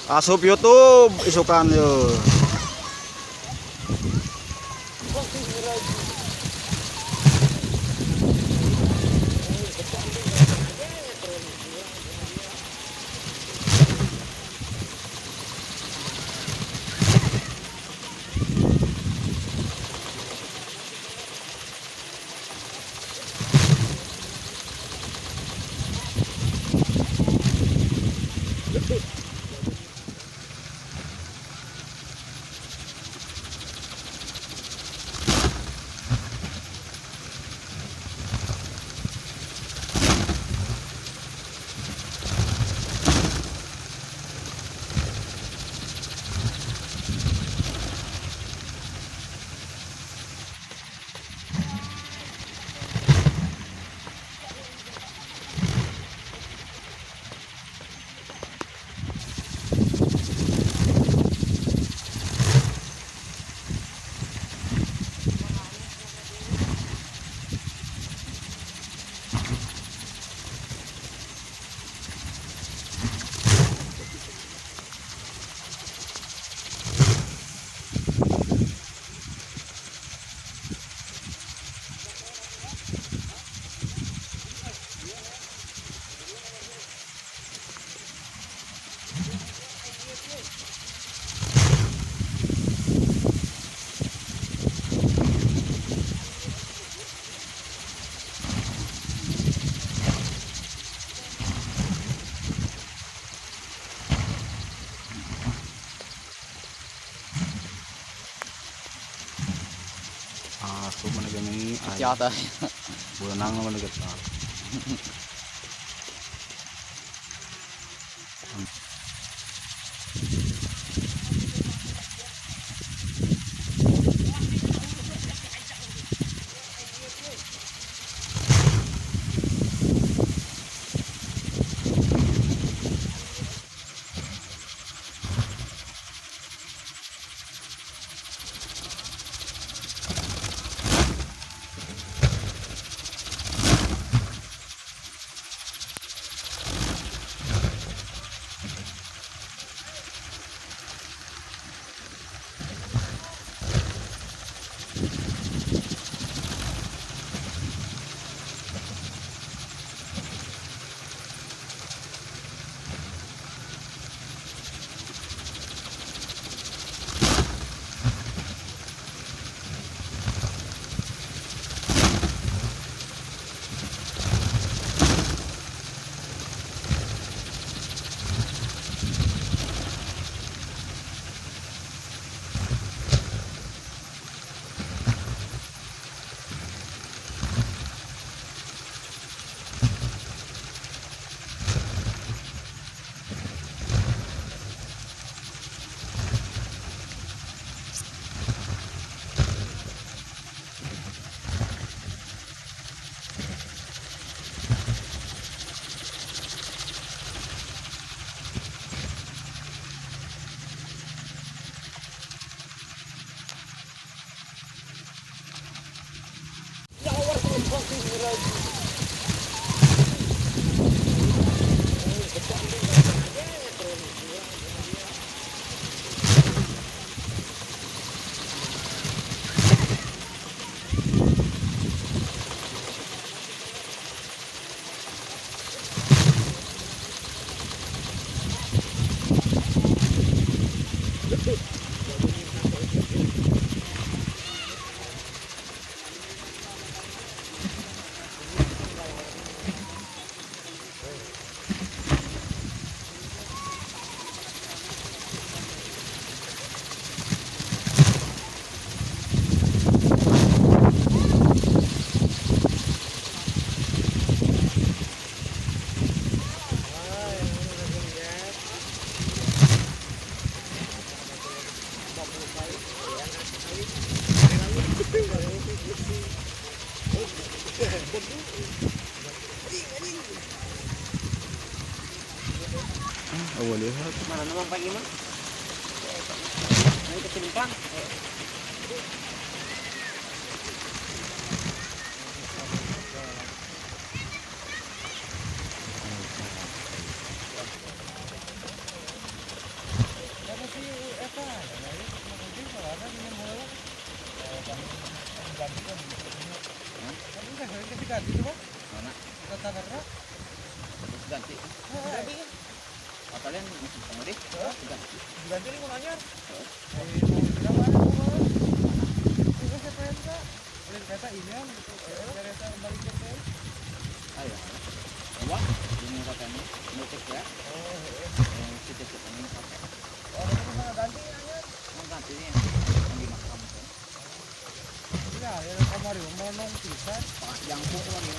Asup YouTube isukan yo. Asup mana gini Jatuh. berenang mana kita. Oh, boleh lihat. Mana namang pagi mah? Ini ketimpang. diganti tuh bang. Mana? Kata karena. Terus ganti. Ganti kan? Oh, kalian masih sama deh? Ganti. Diganti nih mau anyar. Mau bilang mana mau bawa? Itu siapa yang enggak? Oleh kata ini kan gitu. Kereta balik ke teh. Ayo. Coba ini katanya nutup ya. Oh, Yang cicit ini pakai. oh, itu mana ganti anyar? Mau ganti ini yang di makam tuh. Iya, ya kamar mau nong pisan. Pak yang pun lagi